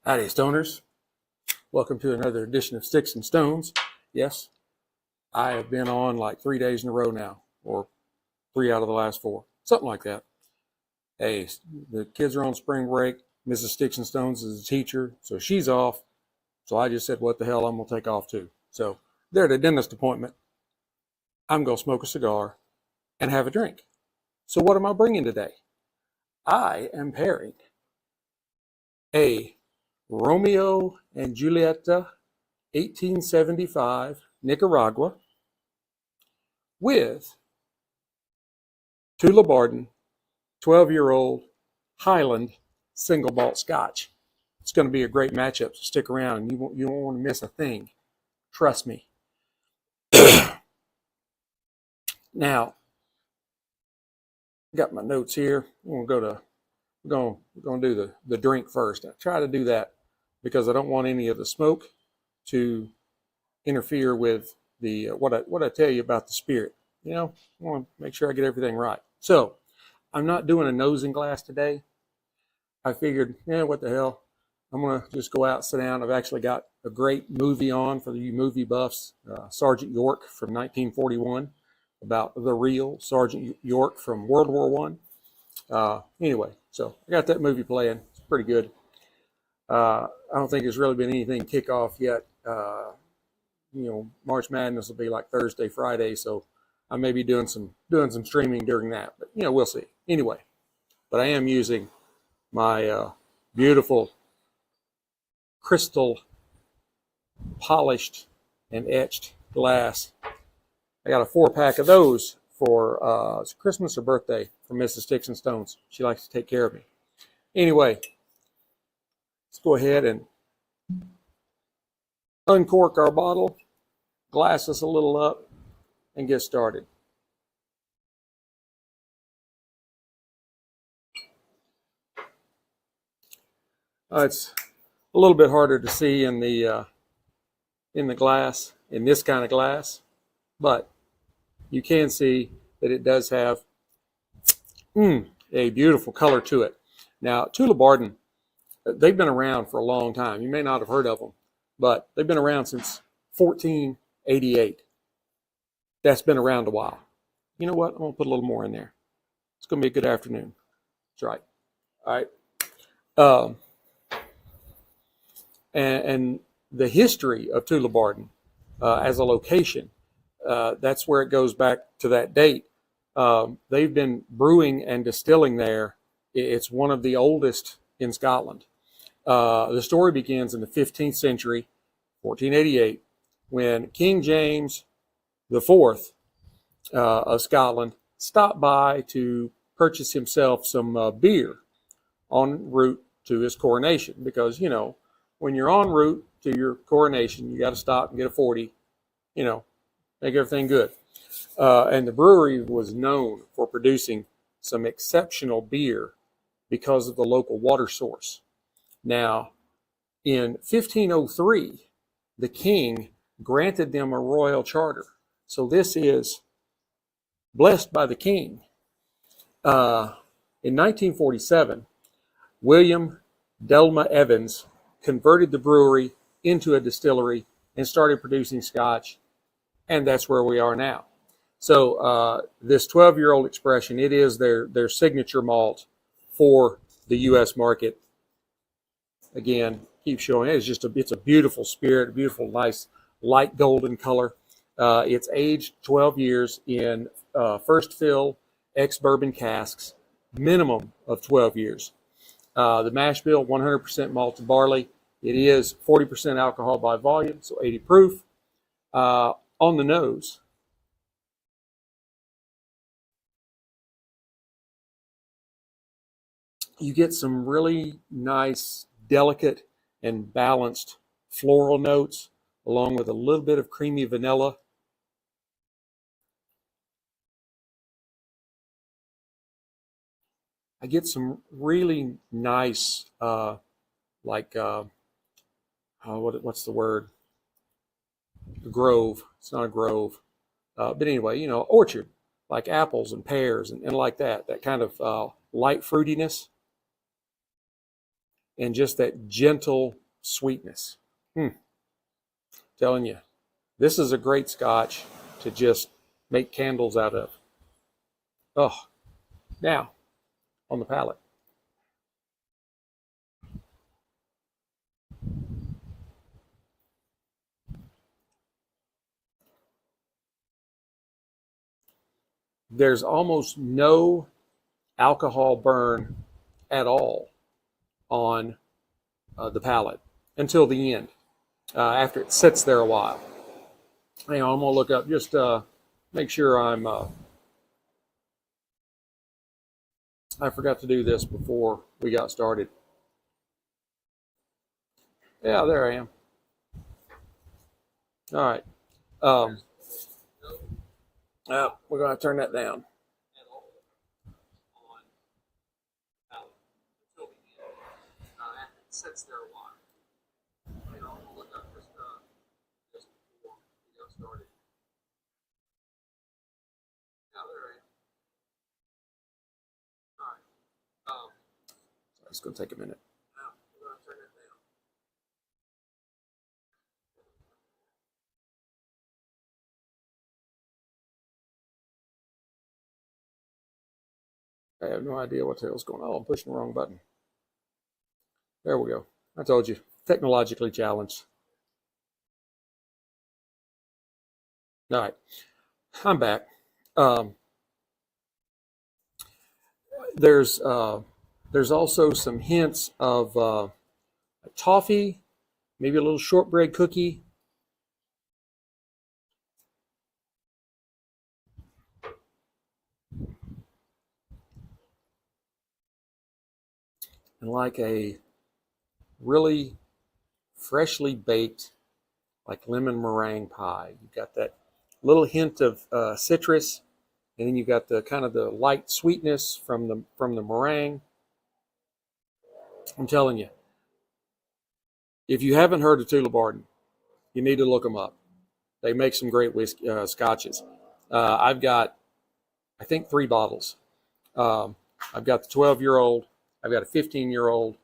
Howdy, stoners. Welcome to another edition of Sticks and Stones. Yes, I have been on like 3 days in a row now, or 3 out of the last 4, something like that. Hey, the kids are on spring break. Mrs. Sticks and Stones is a teacher, so she's off. So I just said, what the hell, I'm going to take off too. So they're at a dentist appointment. I'm going to smoke a cigar and have a drink. So what am I bringing today? I am pairing a Romeo and Julieta 1875 Nicaragua with Tullabarton 12-year-old Highland single malt Scotch. It's going to be a great matchup, so stick around. You won't want to miss a thing. Trust me. Now, I got my notes here. We're going to do the drink first. I try to do that because I don't want any of the smoke to interfere with the what I tell you about the spirit. You know, I want to make sure I get everything right. So I'm not doing a nosing glass today. I figured, what the hell? I'm going to just go out and sit down. I've actually got a great movie on for you movie buffs, Sergeant York from 1941, about the real Sergeant York from World War I. Anyway, so I got that movie playing. It's pretty good. I don't think there's really been anything kick off yet. March Madness will be like Thursday, Friday, so I may be doing some streaming during that, but we'll see. Anyway, but I am using my beautiful crystal polished and etched glass. I got a 4-pack of those for it's Christmas or birthday from Mrs. Sticks-n-Stonez. She likes to take care of me. Anyway, let's go ahead and uncork our bottle, glass us a little up, and get started. It's a little bit harder to see in the glass, in this kind of glass, but you can see that it does have a beautiful color to it. Now, Tullabarton, they've been around for a long time. You may not have heard of them, but they've been around since 1488. That's been around a while. You know what? I'm going to put a little more in there. It's going to be a good afternoon. That's right. All right. And the history of Tullabarton as a location, that's where it goes back to that date. They've been brewing and distilling there. It's one of the oldest in Scotland. The story begins in the 15th century, 1488, when King James IV of Scotland stopped by to purchase himself some beer en route to his coronation. Because, when you're en route to your coronation, you got to stop and get a 40, make everything good. And the brewery was known for producing some exceptional beer because of the local water source. Now, in 1503, the king granted them a royal charter. So this is blessed by the king. In 1947, William Delma Evans converted the brewery into a distillery and started producing scotch, and that's where we are now. So this 12-year-old expression, it is their signature malt for the U.S. market. Again, keep showing it. It's a beautiful spirit, a beautiful, nice, light golden color. It's aged 12 years in first fill ex-bourbon casks, minimum of 12 years. The mash bill, 100% malted barley. It is 40% alcohol by volume, so 80 proof. On the nose, you get some really nice, delicate, and balanced floral notes, along with a little bit of creamy vanilla. I get some really nice, what's the word? Grove. It's not a grove. But anyway, orchard, like apples and pears and like that kind of light fruitiness. and just that gentle sweetness. Telling you, this is a great Scotch to just make candles out of. Oh, now on the palate. There's almost no alcohol burn at all on the palate until the end, after it sits there a while. Hang on, I'm going to look up, just make sure I forgot to do this before we got started. Yeah, there I am. All right. We're going to turn that down. Sits there a while. You know, I'm gonna look up just before we got started. Yeah, there I am. All right. So it's gonna take a minute. Now we're gonna turn it down. I have no idea what the hell's going on. I'm pushing the wrong button. There we go. I told you, technologically challenged. All right, I'm back. Um, there's also some hints of toffee, maybe a little shortbread cookie. And like a really freshly baked, like lemon meringue pie. You've got that little hint of citrus, and then you've got the kind of the light sweetness from the meringue. I'm telling you, if you haven't heard of Tullabarton, you need to look them up. They make some great whiskey scotches. I've got, I think, 3 bottles. I've got the 12-year-old, I've got a 15-year-old,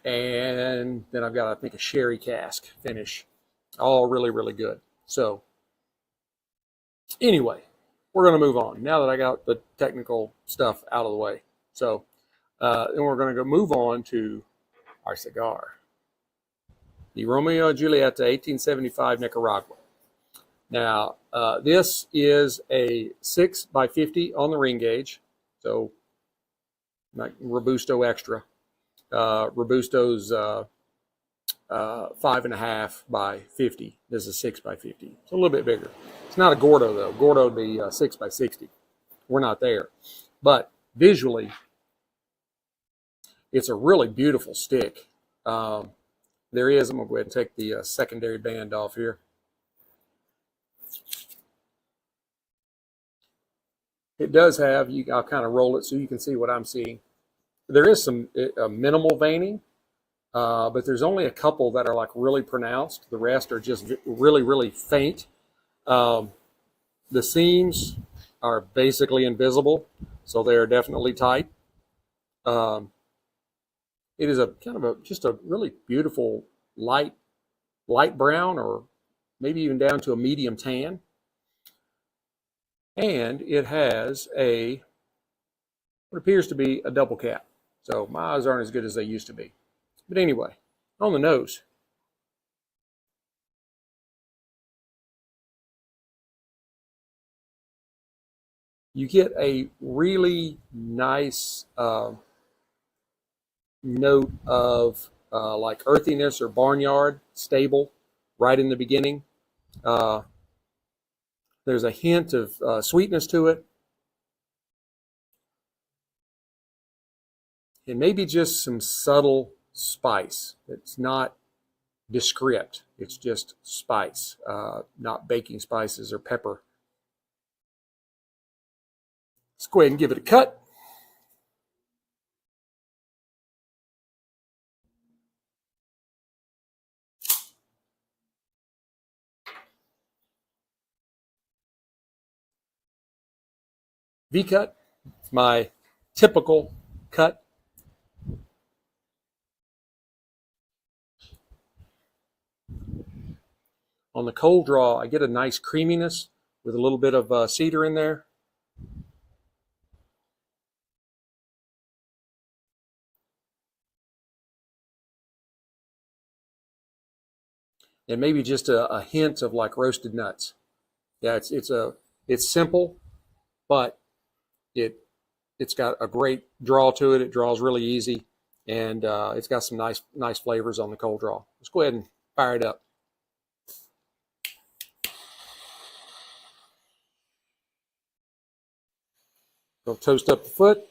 and then I've got, I think, a sherry cask finish. All really, really good. So anyway, we're going to move on now that I got the technical stuff out of the way. So then we're going to go move on to our cigar. The Romeo and Julieta 1875 Nicaragua. Now, this is a 6x50 on the ring gauge, so like Robusto Extra. Robusto's 5.5 by 50. This is 6x50. It's a little bit bigger. It's not a Gordo, though. Gordo would be 6x60. We're not there. But visually, it's a really beautiful stick. There is, I'm going to go ahead and take the secondary band off here. It does have, I'll kind of roll it so you can see what I'm seeing. There is some minimal veining, but there's only a couple that are like really pronounced. The rest are just really, really faint. The seams are basically invisible, so they are definitely tight. It is a kind of just a really beautiful light brown, or maybe even down to a medium tan. And it has what appears to be a double cap. So my eyes aren't as good as they used to be. But anyway, on the nose, you get a really nice note of like earthiness or barnyard stable right in the beginning. There's a hint of sweetness to it, and maybe just some subtle spice. It's not descript. It's just spice, not baking spices or pepper. Let's go ahead and give it a cut. V-cut, my typical cut. On the cold draw, I get a nice creaminess with a little bit of cedar in there. And maybe just a hint of like roasted nuts. Yeah, it's simple, but it it's got a great draw to it. It draws really easy, and it's got some nice flavors on the cold draw. Let's go ahead and fire it up. Go toast up the foot.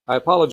I apologize.